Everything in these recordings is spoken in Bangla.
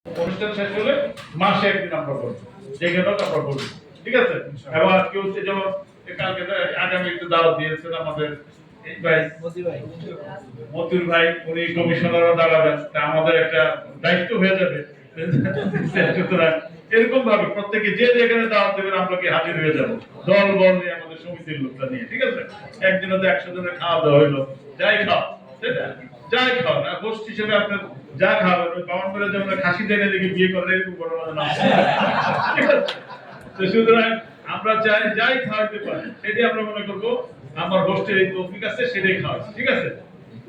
অনুষ্ঠান শেষ হলে মাসে একদিন আমরা করবো, যেখানে আমরা করবো, ঠিক আছে? এবং আজকে হচ্ছে যেমন কালকে আগামী একটু দাওয়াত দিয়েছেন আমাদের এই ভাই মতিউর ভাই, উনি কমিশনারও দাঁড়াবেন, আমাদের একটা দায়িত্ব হয়ে যাবে। সুতরাং এরকম ভাবে প্রত্যেকে যে যেখানে দাওয়াত দেবেন আমরা কি হাজির হয়ে যাবো, দল বল নিয়ে আমাদের সমিতির লোকটা নিয়ে, ঠিক আছে? একদিনে তো 100 জনের খাওয়া দাওয়া হইলো, যাই খাও, ঠিক আছে? যাই খাও না গোষ্ঠী হিসেবে আপনার যা খাবেন, ওই বামন করে যেমন খাসি দেনে দিকে বিয়ে করে এরকম বড় না। তো সুতরাং আমরা চাই যাই খাওয়াতে পারি সেটাই আমরা মনে করবো আমার গোষ্ঠীর এই তৌফিক আছে সেটাই খাওয়াচ্ছি, ঠিক আছে?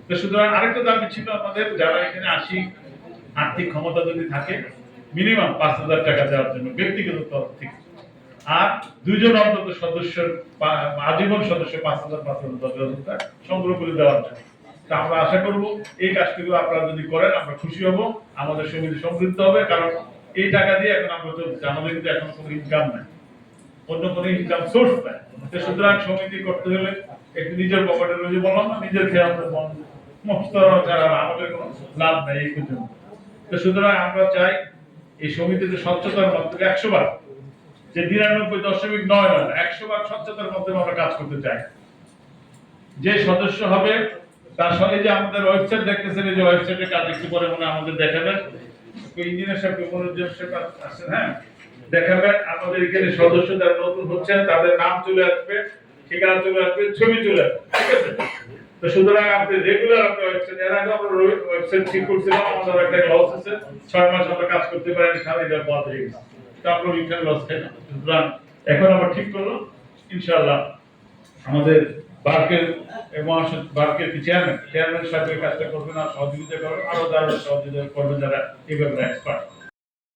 তো সুতরাং আরেকটা দাবি ছিল আমাদের, যারা এখানে আসি আর্থিক ক্ষমতা যদি থাকে মিনিমাম 5,000 টাকা দেওয়ার জন্য ব্যক্তিগত তরফ থেকে, আর দুইজন অন্তত সদস্যের আজীবন সদস্য 5,000 10,000 টাকা সংগ্রহ করে দেওয়ার জন্য। তা আমরা আশা করব এই কাজটুকু আপনারা যদি করেন আমরা খুশি হব, আমাদের সমিতি সমৃদ্ধ হবে। কারণ এই টাকা দিয়ে এখন আমরা চলছি, আমাদের কিন্তু এখন কোনো ইনকাম নাই, অন্য কোনো ইনকাম সোর্স নাই। সুতরাং সমিতি করতে হলে একটু নিজের পকেটে রয়েছে, বললাম না, নিজের খেয়ে আমাদের মুক্ত ছাড়া আমাদের কোনো লাভ নাই এই পর্যন্ত। তো সুতরাং আমরা চাই এই সমিতিতে স্বচ্ছতার মাধ্যমে 100 বার, যে 99.9 100 বার স্বচ্ছতার মাধ্যমে আমরা কাজ করতে চাই। যে সদস্য হবে তার সঙ্গে, যে আমাদের ওয়েবসাইট দেখতেছেন, এই যে ওয়েবসাইটে কাজ একটু পরে মনে আমাদের দেখাবেন, ইঞ্জিনিয়ার সাহেব মনোরঞ্জন সাহেব আছেন, হ্যাঁ দেখাবেন। আমাদের এখানে সদস্য যারা নতুন হচ্ছেন তাদের নাম চলে আসবে, ঠিকানা চলে আসবে, ছবি চলে আসবে, ঠিক আছে? তো সুতরাং আপনি রেগুলার আপনি ওয়েবসাইট, এর আগে আমরা ওয়েবসাইট ঠিক করছিলাম, আমাদের একটা লস আছে, 6 মাস আমরা কাজ করতে পারিনি, খালি এটা বন্ধ হয়ে গেছে, তো আমরা উইকেন্ড লস খাই না। সুতরাং এখন আমরা ঠিক করলাম ইনশাআল্লাহ আমাদের বার্কের বার্কের চেয়ারম্যান সাহেবের কাজটা করবেন, আর সহযোগিতা করবেন, আরো যারা সহযোগিতা করবেন যারা এই ব্যাপারে এক্সপার্ট।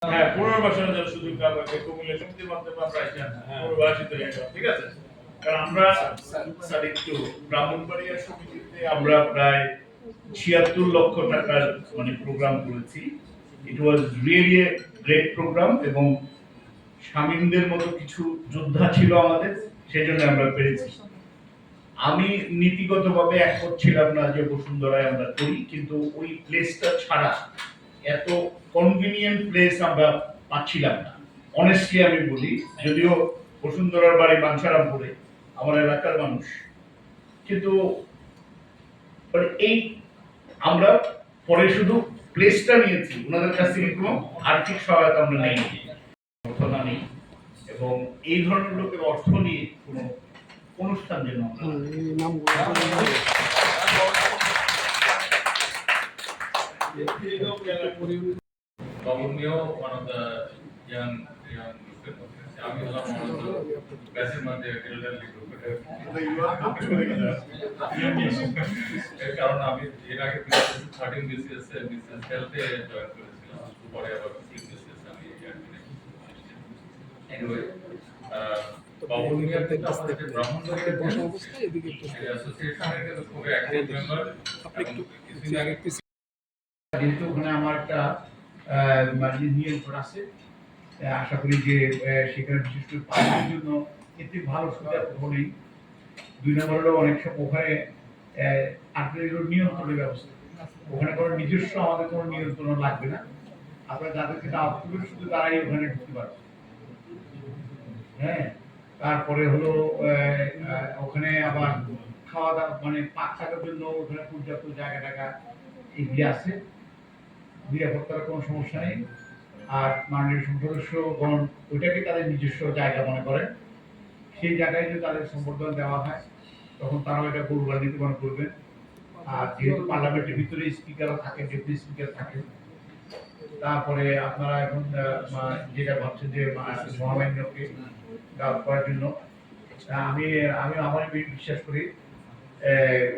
হ্যাঁ, পুনর্বাসনের জন্য সুযোগ দেওয়া হবে, কুমিল্লা সমিতির মাধ্যমে আমরা পুনর্বাসিত হয়ে যাব, ঠিক আছে? কারণ আমরা স্যার একটু ব্রাহ্মণবাড়িয়া সমিতিতে আমরা প্রায় 76 লক্ষ টাকার মানে প্রোগ্রাম করেছি। It was really a great program, এবং শামীমদের মতো কিছু যোদ্ধা ছিল আমাদের, সেজন্য আমরা পেরেছি। আমি নীতিগতভাবে একমত ছিলাম না যে বসুন্ধরায় আমরা করি, কিন্তু ওই প্লেসটা ছাড়া এত কনভিনিয়েন্ট প্লেস আমরা পাচ্ছিলাম না। অনেস্টলি আমি বলি, যদিও বসুন্ধরার বাড়ি বাঞ্ছারামপুরে, আমার এলাকার মানুষ, কিন্তু এই আমরা পরে শুধু প্লেসটা নিয়েছি, ওনাদের কাছ থেকে কোনো আর্থিক সহায়তা আমরা নেই, অর্থ না নেই, এবং এই ধরনের লোকের অর্থ নিয়ে কোনো অনুষ্ঠান যেন Babunio, one of the young আমি হলাম ব্যাচের মধ্যে এলডারলি গ্রুপের, কারণ আমি এর আগে 13 বিসিএস হেলথে জয়েন করেছিলাম, পরে আবার বিসিএস আমি এনিওয়ে বাবুনিয়া থেকে আমাদের ব্রাহ্মণবাড়িয়া বসে অবস্থায় এদিকে অ্যাসোসিয়েশনের কিন্তু খুব অ্যাক্টিভ মেম্বার। আপনি একটু কিছুদিন আগে যেহেতু ওখানে আমার একটা নিয়ন্ত্রণ আছে, আশা করি যে সেখানে বিশেষ করে পানির জন্য এতে ভালো সুবিধা হলেই। 2 নম্বর হলো অনেক সময় ওখানে আপনার নিয়ন্ত্রণের ব্যবস্থা, ওখানে কোনো নিজস্ব আমাদের কোনো নিয়ন্ত্রণ লাগবে না, আপনারা যাদেরকে দাওয়াত করবেন শুধু তারাই ওখানে ঢুকতে পারবে। হ্যাঁ, তারপরে হলো ওখানে আবার খাওয়া দাওয়া মানে পাক থাকার জন্য ওখানে পর্যাপ্ত জায়গা টাকা এগিয়ে আছে, নিরাপত্তার কোনো সমস্যা নেই। আর মাননীয় সদস্যগণ ওইটাকে তাদের নিজস্ব জায়গা মনে করেন, সেই জায়গায় যদি তাদের সম্বর্ধনা দেওয়া হয় তখন তারা এটা গৌরবান্বিত মনে করবেন। আর যেহেতু পার্লামেন্টের ভিতরে স্পিকারও থাকে, ডেপুটি স্পিকার থাকে, তারপরে আপনারা এখন যেটা ভাবছেন যে মহামান্যকে দাওয়াত করার জন্য, আমি আমি আমার বিশ্বাস করি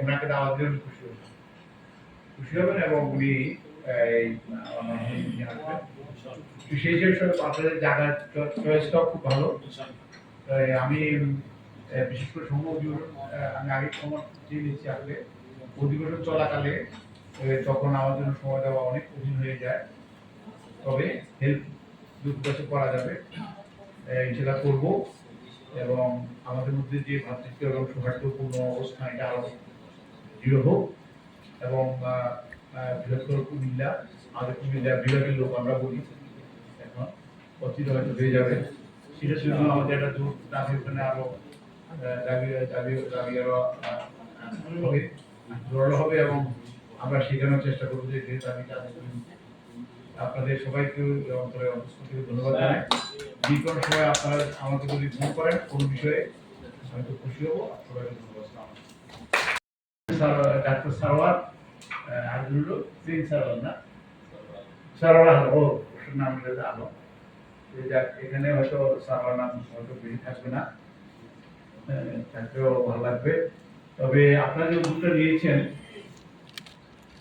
ওনাকে দাওয়াত দিলে খুশি হবেন এবং উনি সেই হিসেবে আপনাদের জায়গার চয়েসটাও খুব ভালো। আমি বিশেষ করে আমি আগে সময় চেয়ে নিচ্ছি, আসলে অধিবেশন চলাকালে তখন আমার জন্য সময় দেওয়া অনেক কঠিন হয়ে যায়, তবে হেল্প দুটো করা যাবে সেটা করব, এবং আমাদের মধ্যে যে ভ্রাতৃত্ব এবং সৌহার্দ্যপূর্ণ অবস্থান এটা আরো দৃঢ় হোক, এবং বৃহত্তর কুমিল্লা, আমাদের কুমিল্লা বিভাগের লোক আমরা বলি এখন অচিত হয়তো হয়ে যাবে। সেটার জন্য আমাদের একটা জোর দাবি, ওখানে আরো দাবি দাবি দাবি আরো হবে, জোরালো হবে এবং আমরা শেখানোর চেষ্টা করবো যে দাবিটা আপনাদের সবাইকে অন্তরে অন্তঃস্থল থেকে ধন্যবাদ জানাই। যে কোনো সময় আপনারা আমাকে যদি ফোন করেন কোনো বিষয়ে আমি খুব খুশি হবো। সবাইকে ধন্যবাদ। ডাক্তার সারোয়ার আজিজুল সিং সারোয়ার না সারোয়ার ও নাম আলো, এখানে হয়তো সারোয়ার নাম হয়তো বেশি থাকবে না, থাকলেও ভালো লাগবে। তবে আপনারা যে উদ্যোগটা নিয়েছেন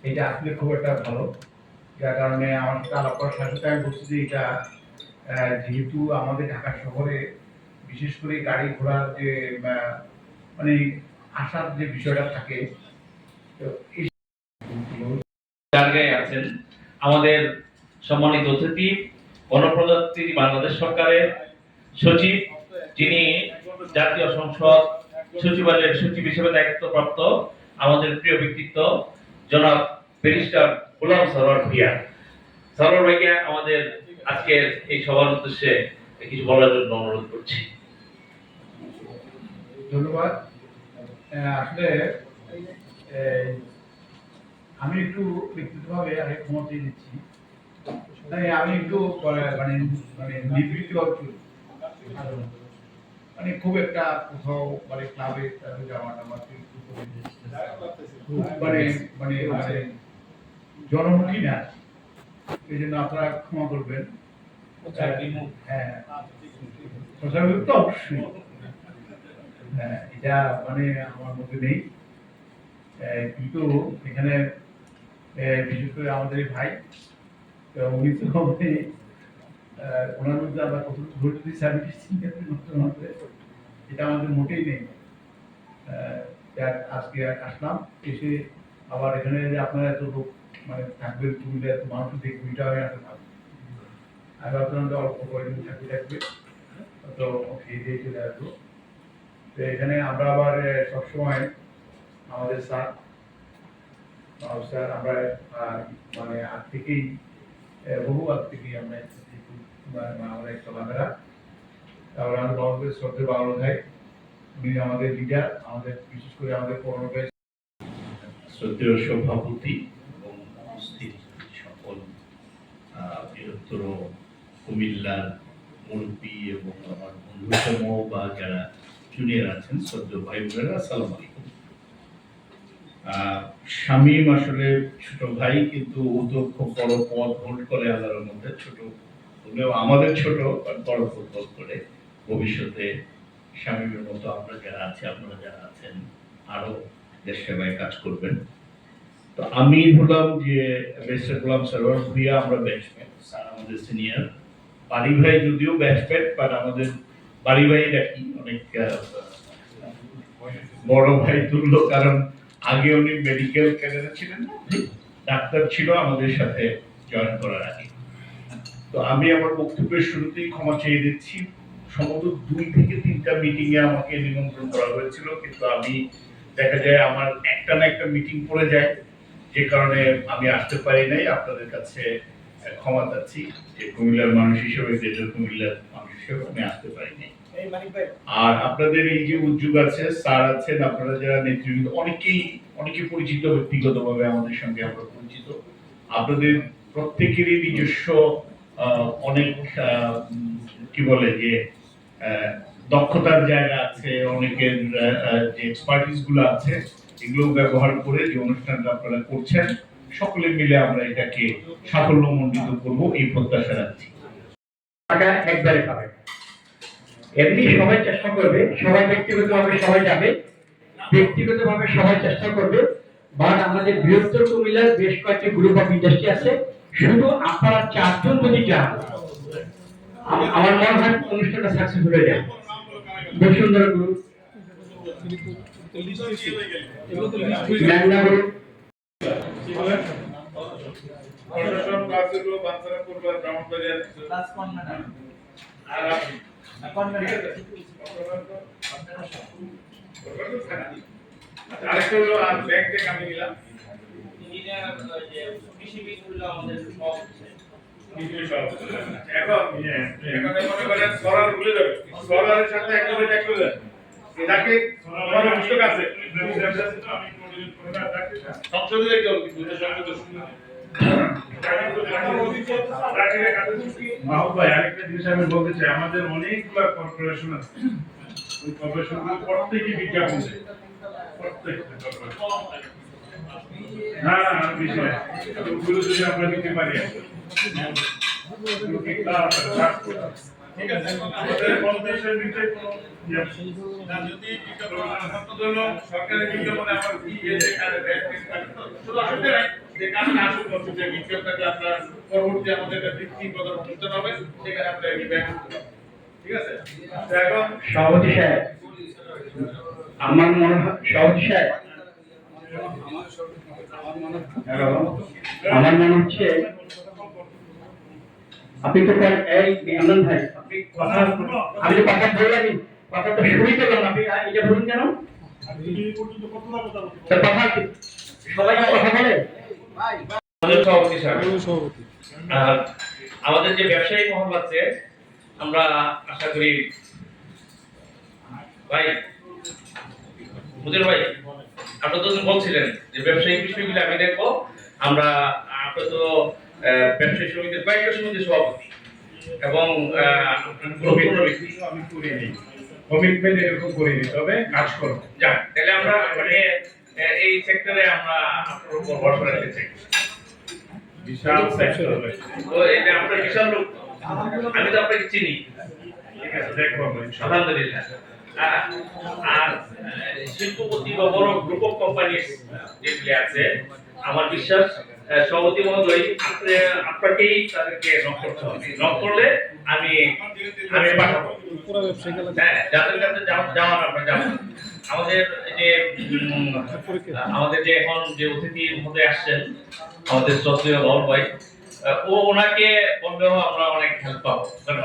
এটা আসলে খুব একটা ভালো, যার কারণে আমার সাথে আলাপ করার সাথে সাথে আমি বলছি যে এটা যেহেতু আমাদের ঢাকা শহরে বিশেষ করে গাড়ি ঘোড়ার যে মানে আসার যে বিষয়টা থাকে, তো এই জায়গায় আছেন আমাদের সম্মানিত অতিথি গণপ্রজাতন্ত্রী বাংলাদেশ সরকারের সচিব, যিনি জাতীয় সংসদ সচিবালয়ের সচিব হিসেবে দায়িত্বপ্রাপ্ত আমাদের প্রিয় ব্যক্তিত্ব জনাব ব্যারিস্টার গোলাম সরোয়ার ভূঁইয়া। সরোয়ার ভাইয়া আমাদের আজকের এই সভার উদ্দেশ্যে কিছু বলার জন্য অনুরোধ করছি। ধন্যবাদ। আসলে আমি একটু ব্যক্তিগতভাবে আগে ক্ষমা চেয়ে দিচ্ছি, আমি একটু মানে মানে নিবৃত্তি মানে খুব একটা কোথাও মানে ক্লাবে যাওয়াটা মানে মানে মানে জনমুখী না, এই জন্য আপনারা ক্ষমা করবেন। হ্যাঁ, তো অবশ্যই এটা মানে আমার মধ্যে নেই, কিন্তু এখানে বিশেষ করে আমাদের ভাই উনি তো ওনার মধ্যে আমরা কতটুকু ধৈর্য দিচ্ছি আমি এটা আমাদের মোটেই নেই। আজকে আসলাম, এসে আবার এখানে যে আপনারা এত লোক মানে থাকবেন, কুমিল্লা এত মানুষ দেখবেন, এটা আমি আসতে পারবো আর আপনাদের অল্প কয়েকদিন থাকবে তো খেয়ে দিয়ে চলে আসবো। তো এখানে আমরা আবার সবসময় আমাদের স্যার আমরা মানে আগ থেকেই বহু আগ থেকেই আমরা আমাদের চলাফেরা, তারপরে আমাদের বাংলাদেশ শ্রদ্ধেয় বাংলা ভাই, উনি আমাদের লিডার, আমাদের বিশেষ করে আমাদের পৌরবেশ শ্রদ্ধেয় সভাপতি এবং উপস্থিত সকল বৃহত্তর কুমিল্লার মুরব্বী এবং আমার বন্ধুতম বা যারা জুনিয়র আছেন শ্রদ্ধেয় ভাই বোনেরা, আসসালামু আলাইকুম। শামীম আসলে ছোট ভাই, কিন্তু উদ্যোগ খুব বড় পদ হোল্ড করে আল্লাহর মধ্যে, ছোট হলেও আমাদের ছোট বড় ফুটবল করে ভবিষ্যতে শামীমের মতো আমরা যারা আছি, আপনারা যারা আছেন আরো দেশ সেবায় কাজ করবেন। তো আমি বললাম যে ব্যারিস্টার গোলাম সরোয়ার ভূঁইয়া, আমরা ব্যাটসম্যান, স্যার আমাদের সিনিয়র, বাড়ি ভাই যদিও ব্যাটসম্যান, বাট আমাদের বাড়ি ভাই ডাকি, অনেক বড় ভাই তুল্য, কারণ আগে উনি মেডিকেল ক্যারিয়ারে ছিলেন, ডাক্তার ছিল আমাদের সাথে জয়েন করার আগে। তো আমি আমার বক্তব্যের শুরুতেই ক্ষমা চেয়ে দিচ্ছি, সম্ভবত 2 থেকে 3টা মিটিং এ আমাকে নিমন্ত্রণ করা হয়েছিল, কিন্তু আমি দেখা যায় আমার একটা না একটা মিটিং পড়ে যায়, যে কারণে আমি আসতে পারি নাই। আপনাদের কাছে ক্ষমা চাচ্ছি যে কুমিল্লার মানুষ হিসেবে, গ্রেটার কুমিল্লার মানুষ হিসেবে আমি আসতে পারি নাই। আর আপনাদের এই যে উদ্যোগ আছে, স্যার আছেন, আপনারা যারা নেতৃবৃন্দ, অনেকে পরিচিত, ব্যক্তিগতভাবে আমাদের সঙ্গে আমরা পরিচিত, আপনাদের প্রত্যেকেরই নিজস্ব অনেক কি বলে যে দক্ষতার জায়গা আছে, অনেকের যে এক্সপার্টিস গুলো আছে, এগুলো ব্যবহার করে যে অনুষ্ঠানটা আপনারা করছেন, সকলে মিলে আমরা এটাকে সাফল্যমণ্ডিত করব এই প্রত্যাশা রাখছি। একবারে পাবে, এমনি সবাই চেষ্টা করবে, সবাই ব্যক্তিগতভাবে সবাই যাবে, ব্যক্তিগতভাবে সবাই চেষ্টা করবে, বাট আমাদের বৃহত্তর কুমিল্লার বেশ কয়েকটি গ্রুপ অফ ইন্ডাস্ট্রি আছে, শুধু আপনারা 4 জন যদি যান আমার মনে হয় অনুষ্ঠানটা সাকসেসফুল হয়ে যাবে। বসুন্ধরা গ্রুপ, ম্যাংনা গ্রুপ, প্রশাসন কাজগুলো বাচ্চারা করবে, ব্রাহ্মণবাড়িয়ার আর আরেকটা হলো আর ব্যাংক থেকে আমি নিলাম ইঞ্জিনিয়ার যে কৃষিবিদগুলো আমাদের সব কিছু সব। এখন মনে করেন সরার ভুলে যাবে, সরারের সাথে একজনের এক করে যাবে। এটাকে আমাদের পুস্তক আছে, সংসদে দেখতে হবে কিন্তু এটা সংসদে শুনতে হবে। মাহবুব ভাই, আরেকটা জিনিস আমি বলতে চাই, আমাদের অনেকগুলো কর্পোরেশন আছে, ওই কর্পোরেশনগুলো প্রত্যেকই বিজ্ঞাপন দেয়, প্রত্যেকটা corporation। না না আর বেশি না, ওগুলো যদি আমরা নিতে পারি ঠিক আছে, আমাদের বাংলাদেশের ভিতরে কোনো না, যদি বিজ্ঞাপন সরকারি বিজ্ঞাপনে আমার কি এসে শুধু আসলে নাই যে কারণ আসল করতে যে বিজ্ঞাপনটা আপনার পরবর্তী আমাদের একটা বৃত্তি প্রদান অনুষ্ঠান হবে, সেখানে আমরা এই ব্যাংক ঠিক আছে। তো এখন সভাপতি সাহেব, আমার মনে হয় সভাপতি সাহেব, আমার মনে হচ্ছে আপনি তো এই আনন্দ ভাই, আপনি কথা, আমি তো কথা বললাম, কথা তো শুরুই করলাম, আপনি এটা বলুন কেন? তো কথা সবাই কথা বলে আমাদের সভাপতি সাহেব, আর আমাদের যে ব্যবসায়ী মহল আছে, আমরা আশা করি ভাই মুদির ভাই, আপনি তো বলছিলেন যে ব্যবসায়িক বিষয়গুলো আমি দেখবো। আমরা আপনি তো ব্যবসায়ী সমিতির কয়েকটা সমিতির সভাপতি এবং আমি করিনি, কমিটমেন্ট এরকম করিনি, তবে কাজ করো। যাক, তাহলে আমরা মানে এই সেক্টরে আমরা আপনার উপর ভরসা রাখতে চাই। বিশাল সেক্টর, তো এটা আপনার বিশাল লোক, আমি তো আপনাকে চিনি। ঠিক আছে, দেখো আমরা ইনশাআল্লাহ। আলহামদুলিল্লাহ। আর শিল্পপতি বা বড় গ্রুপ অফ কোম্পানি যেগুলি আছে, আমার বিশ্বাস সভাপতি মহোদয় আপনাকেই তাদেরকে নক করতে হবে। নক করলে আমি পাঠাবো। হ্যাঁ, যাদের কাছে যাওয়ার আমরা যাবো। আমাদের আমাদের যে এখন যে অতিথি মহোদয় আসছেন, আমাদের শ্রদ্ধেয় বাবুল ভাই, ওনাকে বললেও আমরা অনেক হেল্প পাবো। কারণ